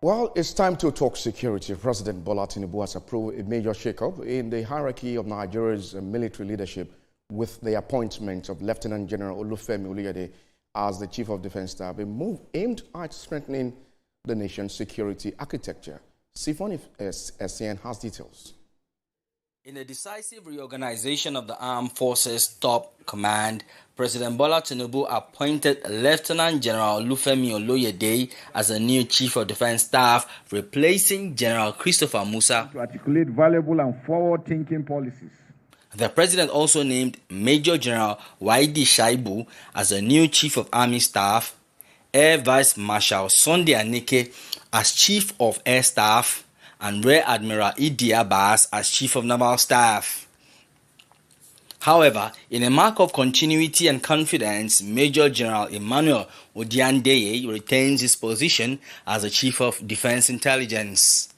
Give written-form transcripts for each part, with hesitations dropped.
Well, it's time to talk security. President Bola Tinubu has approved a major shakeup in the hierarchy of Nigeria's military leadership with the appointment of Lieutenant General Olufemi Oluyede as the Chief of Defense Staff, a move aimed at strengthening the nation's security architecture. Sifon Essien has details. In a decisive reorganization of the Armed Forces top command, President Bola Tinubu appointed Lieutenant General Olufemi Oluyede as the new Chief of Defense Staff, replacing General Christopher Musa. To articulate valuable and forward-thinking policies. The President also named Major General Waidi Shaibu as the new Chief of Army Staff, Air Vice Marshal Sunday Aneke as Chief of Air Staff, and Rear Admiral Idi Abbas as Chief of Naval Staff. However, in a mark of continuity and confidence, Major General Emmanuel Odiandeye retains his position as the Chief of Defense Intelligence.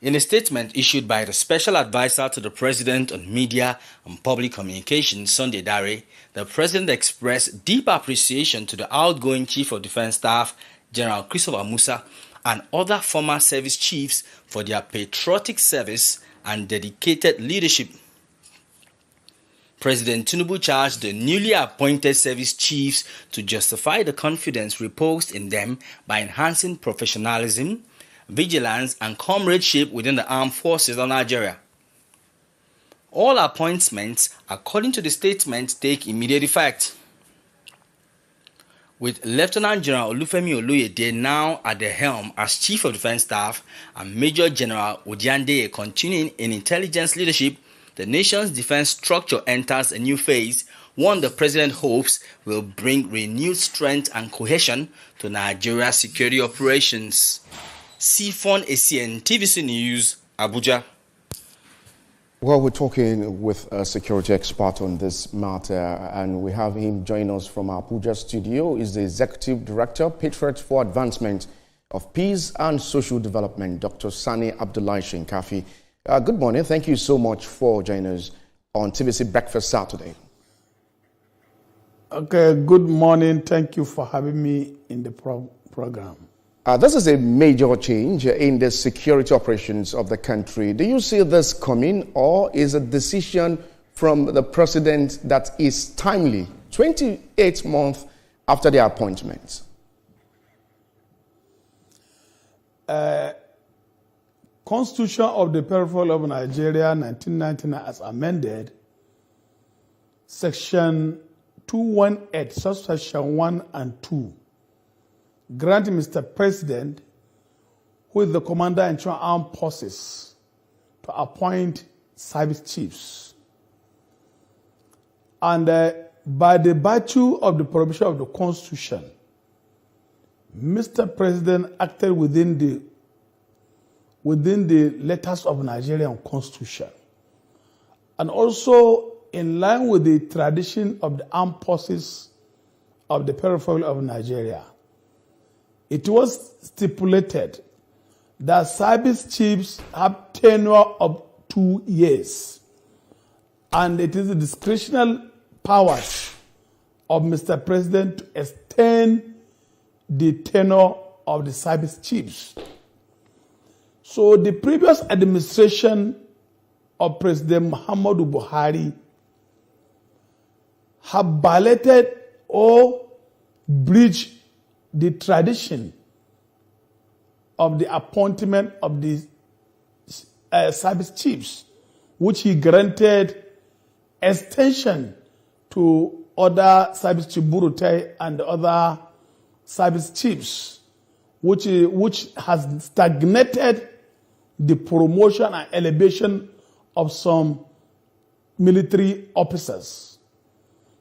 In a statement issued by the Special Advisor to the President on Media and Public Communications, Sunday Dare, the President expressed deep appreciation to the outgoing Chief of Defense Staff, General Christopher Musa, and other former service chiefs for their patriotic service and dedicated leadership. President Tinubu charged the newly appointed service chiefs to justify the confidence reposed in them by enhancing professionalism, vigilance, and comradeship within the armed forces of Nigeria. All appointments, according to the statement, take immediate effect, with Lieutenant General Olufemi Oluyede now at the helm as Chief of Defense Staff and Major General Odiandeye continuing in intelligence leadership. The nation's defense structure enters a new phase, one the President hopes will bring renewed strength and cohesion to Nigeria's security operations. Sifon Essien, TVC News, Abuja. Well, we're talking with a security expert on this matter, and we have him join us from our Abuja studio. He's the Executive Director, Patriot for Advancement of Peace and Social Development, Dr. Sani Shinkafi. Good morning. Thank you so much for joining us on TVC Breakfast Saturday. Okay, good morning. Thank you for having me in the program. This is a major change in the security operations of the country. Do you see this coming, or is a decision from the president that is timely, 28 months after the appointment? Constitution of the Republic of Nigeria, 1999, as amended, Section 218, subsection 1 and 2, grant Mr. President, who is the Commander-in-Chief of Armed Forces, to appoint service chiefs. And by the virtue of the provision of the Constitution, Mr. President acted within the letters of the Nigerian Constitution, and also in line with the tradition of the armed forces of the Republic of Nigeria. It was stipulated that service chiefs have tenure of 2 years, and it is the discretionary powers of Mr. President to extend the tenure of the service chiefs. So the previous administration of President Muhammadu Buhari have violated or breached the tradition of the appointment of the service chiefs, which he granted extension to other service chief Burute and other service chiefs, which has stagnated the promotion and elevation of some military officers.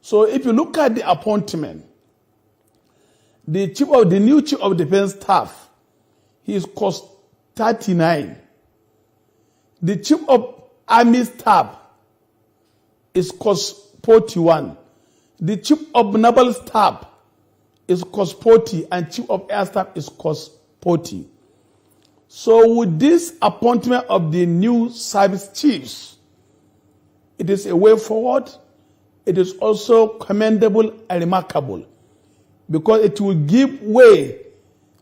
So if you look at the appointment, the new Chief of Defense Staff, he is cost 39. The Chief of Army Staff is cost 41. The Chief of Naval Staff is cost 40, and Chief of Air Staff is cost 40. So with this appointment of the new service chiefs, it is a way forward. It is also commendable and remarkable, because it will give way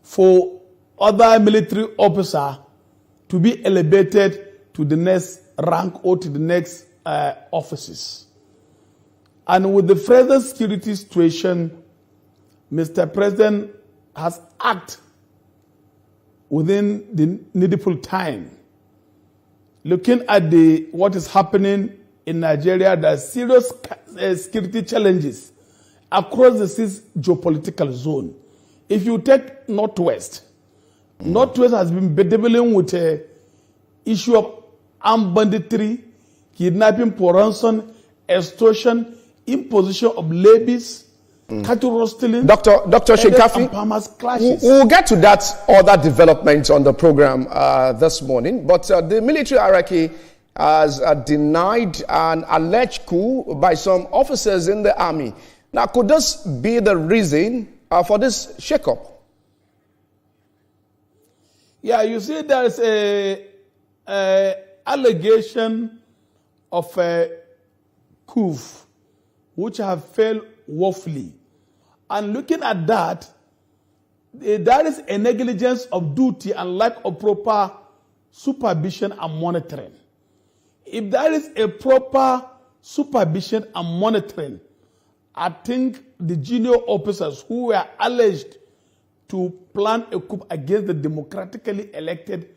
for other military officer to be elevated to the next rank or to the next offices. And with the present security situation, Mr. President has acted within the needful time. Looking at what is happening in Nigeria, there are serious security challenges across the geopolitical zone. If you take Northwest, Northwest has been dealing with the issue of armed banditry, kidnapping for ransom, extortion, imposition of levies, cattle rustling, Dr. Shinkafi, farmers clashes. We'll get to that other development on the program this morning, but the military hierarchy has denied an alleged coup by some officers in the army. Now, could this be the reason for this shakeup? Yeah, you see, there's a allegation of a coup which have failed woefully. And looking at that, there is a negligence of duty and lack of proper supervision and monitoring. If there is a proper supervision and monitoring, I think the junior officers who were alleged to plan a coup against the democratically elected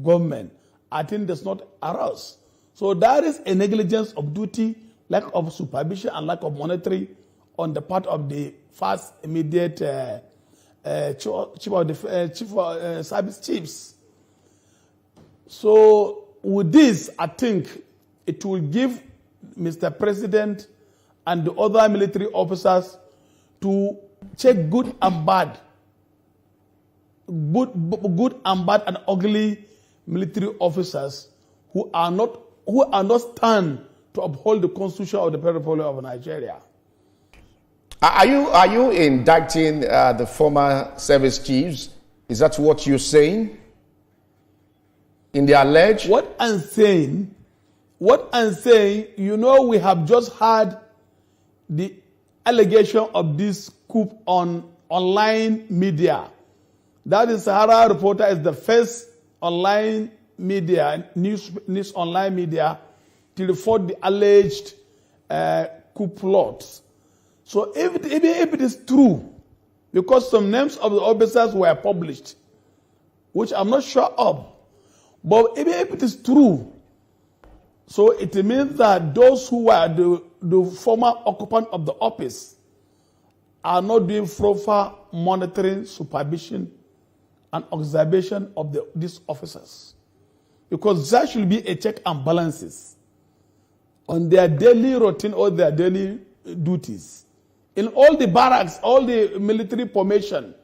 government, I think does not arouse. So there is a negligence of duty, lack of supervision and lack of monitoring on the part of the first immediate chief service chiefs. So with this, I think it will give Mr. President and the other military officers to check good and bad and ugly military officers who are not stand to uphold the Constitution of the Republic of Nigeria. Are you indicting the former service chiefs? Is that what you're saying? In the alleged? What I'm saying, you know, we have just had the allegation of this coup on online media. That is, Sahara Reporter is the first online media, news online media, to report the alleged coup plots. So if it is true, because some names of the officers were published, which I'm not sure of, but if it is true, so it means that those who were the former occupant of the office are not doing proper monitoring, supervision, and observation of these officers. Because there should be a check and balances on their daily routine or their daily duties. In all the barracks, all the military formation,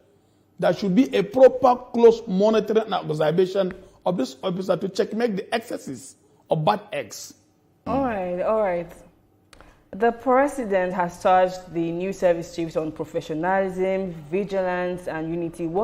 there should be a proper close monitoring and observation of this officer to checkmate the excesses of bad eggs. All right. The president has charged the new service chiefs on professionalism, vigilance, and unity. What